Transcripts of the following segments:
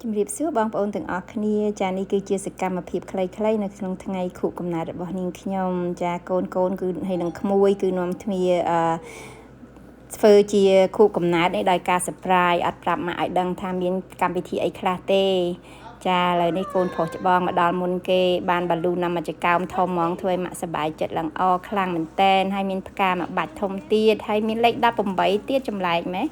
ជំរាបសួរបងប្អូនទាំងអស់គ្នាចានេះគឺជាសកម្មភាពខ្លីៗនៅក្នុងថ្ងៃខួបកំណើតរបស់នាងខ្ញុំចាកូនគឺហើយនឹងក្មួយគឺនាំគ្នាធ្វើជាខួបកំណើតនេះដោយការ surprise អត់ប្រាប់ម៉ាក់ឲ្យដឹងថាមានកម្មវិធីអីខ្លះទេចាឥឡូវនេះកូនប្រុសច្បងមកដល់មុនគេបានបាលូនណាំមកចកោមធំហ្មងធ្វើឲ្យម៉ាក់សប្បាយចិត្តឡើងអខ្លាំងមែនតែនហើយមានផ្កាមួយបាច់ធំទៀតហើយមានលេខ18ទៀតចម្លែកម៉េះ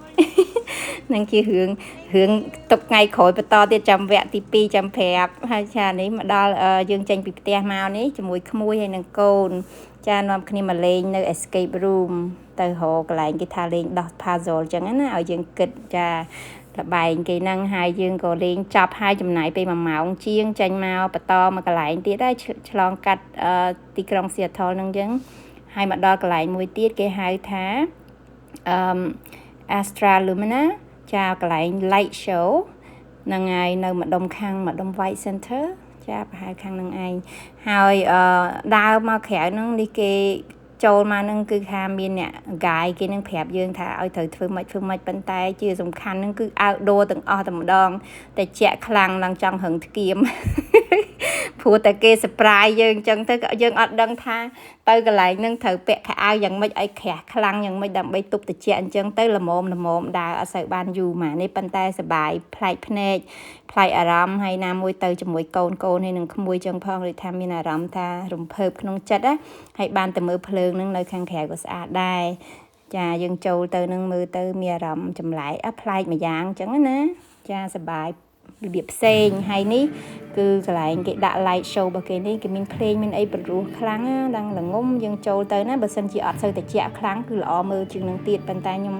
នឹងជារឿងទុកថ្ងៃក្រោយបន្តទៀតចាំវគ្គទី2ចាំប្រាប់ហើយចានេះមកដល់យើងចេញពីផ្ទះមកនេះជាមួយក្មួយហើយនឹងកូនចានាំគ្នាមកលេងនៅ escape room ទៅរកកន្លែងគេថាលេងដោះ puzzle អញ្ចឹងណាឲ្យយើងគិតចាលបែងគេហ្នឹងហើយយើងក៏លេងចប់ហើយចំណាយពេល1ម៉ោងជាងចេញមកបន្តមកកន្លែងទៀតហើយឆ្លងកាត់ទីក្រុង Seattle ហ្នឹងអញ្ចឹងហើយមកដល់កន្លែងមួយទៀតគេហៅថាAstra Lumina ចាកន្លែង light show ហ្នឹងហើយនៅម្ដុំខាងម្ដុំ White Center ចាប្រហែលខាងហ្នឹងឯងហើយដើរមកក្រៅហ្នឹងនេះគេចូលមកហ្នឹងគឺថាមានអ្នក guide គេនឹងប្រាប់យើងថាឲ្យត្រូវធ្វើម៉េចប៉ុន្តែជាសំខាន់ហ្នឹងគឺ outdoor ទាំងអស់តែម្ដងតែជាក់ខ្លាំងឡើងចង់រឹងធ្គាមព្រោះតែគេ surprise យើងអញ្ចឹងទៅយើងអត់ដឹងថាទៅកន្លែងហ្នឹងត្រូវពាក់ខោអាវយ៉ាងម៉េចឲ្យក្រាស់ខ្លាំងយ៉ាងម៉េចដើម្បីទប់ត្រជាក់អញ្ចឹងទៅល្មមដើរអត់សូវបានយូរម៉ានេះប៉ុន្តែសប្បាយប្លែកភ្នែកប្លែកអារម្មណ៍ហើយណាមួយទៅជាមួយកូនហើយនឹងក្មួយចឹងផងដូចថាមានអារម្មណ៍ថារំភើបក្នុងចិត្តណាហើយបានទៅមើលភ្លើងហ្នឹងនៅខាងក្រៅក៏ស្អាតដែរចាយើងចូលទៅនឹងមើលទៅមានអារម្មណ៍ចម្លែកប្លែកម្យ៉ាងអញ្ចឹងណាចាសប្បាយរបៀបផ្សេងហើយនេះគឺកន្លែងគេដាក់ light show របស់គេនេះគេមានភ្លេងមានអីព្រោះខ្លាំងដល់ល្ងំយើងចូលទៅណាបើសិនជាអត់សូវត្រជាក់ខ្លាំងគឺល្អមើលជាងនឹងទៀតប៉ុន្តែខ្ញុំ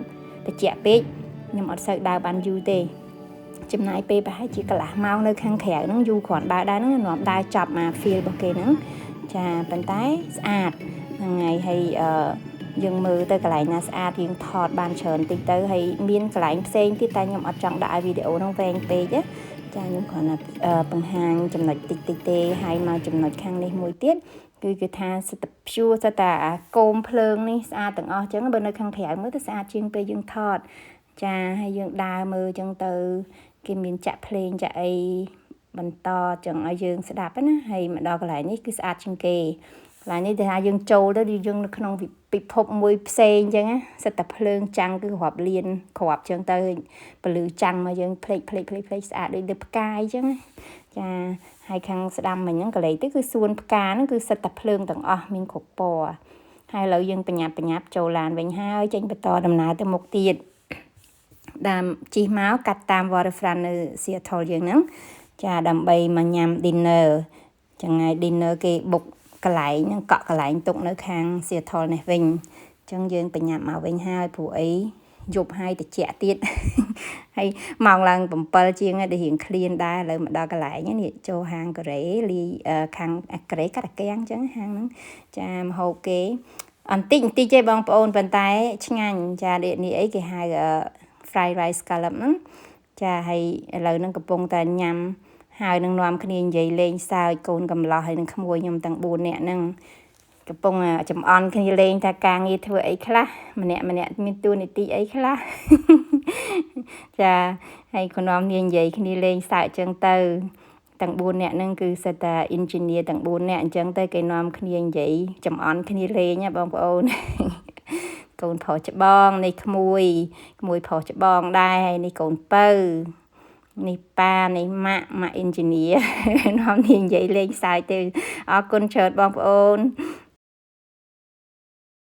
ត្រជាក់ពេកខ្ញុំអត់សូវដើរបានយូរទេចំណាយពេលប្រហែលជាកន្លះម៉ោងនៅខាងក្រៅហ្នឹងយូរគ្រាន់ដើរហ្នឹងនាំដើរចាប់មក feel របស់គេហ្នឹងចាប៉ុន្តែស្អាតហ្នឹងហើយយើងមើលទៅកន្លែងណាស្អាតយើងថតបានច្រើនតិចទៅហើយមានកន្លែងផ្សេងទៀតតែខ្ញុំអត់ចង់ដាក់ឲ្យវីដេអូហ្នឹងវែងពេកណាចាខ្ញុំគ្រាន់តែបង្ហាញចំណុចតិចទេហើយមកចំណុចខាងនេះមួយទៀតគឺថាសិតតែ pure សិតតែកូមភ្លើងនេះស្អាតទាំងអស់អញ្ចឹងបើនៅខាងក្រៅមើលទៅស្អាតជាងពេលយើងថតចាហើយយើងដើរមើលអញ្ចឹងទៅគេមានចាក់ភ្លេងចាក់អីបន្តចឹងឲ្យយើងស្ដាប់ណាហើយមកដល់កន្លែងនេះគឺស្អាតជាងគេកន្លែងនេះថាយើងចូលទៅយើងនៅក្នុងពិភពមួយផ្សេងអញ្ចឹងណាសិតតែភ្លើងចាំងគឺរាប់លានគ្រាប់អញ្ចឹងទៅពលឺចាំងមកយើងភ្លេចស្អាតដូចលើផ្កាយអញ្ចឹងចាហើយខាងស្ដាំមិញហ្នឹងកន្លែងទៅគឺសួនផ្កាហ្នឹងគឺសិតតែភ្លើងទាំងអស់មានគ្រប់ពណ៌ហើយឥឡូវយើងបញ្ញាប់ចូលឡានវិញហើយចេញបន្តដំណើរទៅមុខទៀតតាមជិះមកកាត់តាម waterfront នៅ Seattle យើងហ្នឹងចាដើម្បីមកញ៉ាំ dinner ចឹងហើយ dinner គេបុកកន្លែងហ្នឹងកក់កន្លែងទុកនៅខាង Seattle នេះវិញអញ្ចឹងយើងបញ្ញាប់មកវិញហើយព្រោះអីយប់ហើយតិចទៀតហើយម៉ោងឡើង7ជាងហើយដែលរៀងឃ្លានដែរឥឡូវមកដល់កន្លែងនេះចូលហាងកូរ៉េលីខាងកូរ៉េកាត់អាកៀងអញ្ចឹងហាងហ្នឹងចាម្ហូបគេអន្តិចទេបងប្អូនប៉ុន្តែឆ្ងាញ់ចានេះអីគេហៅfried rice scallop ហ្នឹងចាហើយឥឡូវហ្នឹងកំពុងតែញ៉ាំហើយនឹងនាំគ្នានិយាយលេងសើចកូនកំឡោះហើយនឹងក្មួយខ្ញុំទាំង4នាក់ហ្នឹងកំពុងចំអន់គ្នាលេងថាការងារធ្វើអីខ្លះម្នាក់មានតួនាទីអីខ្លះចាហើយក៏នាំគ្នានិយាយគ្នាលេងសើចអញ្ចឹងទៅទាំង4នាក់ហ្នឹងគឺសិតតែ engineer ទាំង4នាក់អញ្ចឹងទៅគេនាំគ្នានិយាយចំអន់គ្នាលេងណាបងប្អូនកូនប្រុសច្បងនេះក្មួយប្រុសច្បងដែរហើយនេះកូនពៅនេះប៉ានេះម៉ាក់ engineer នាំគ្នានិយាយលេងសើចទេអរគុណច្រើនបងប្អូន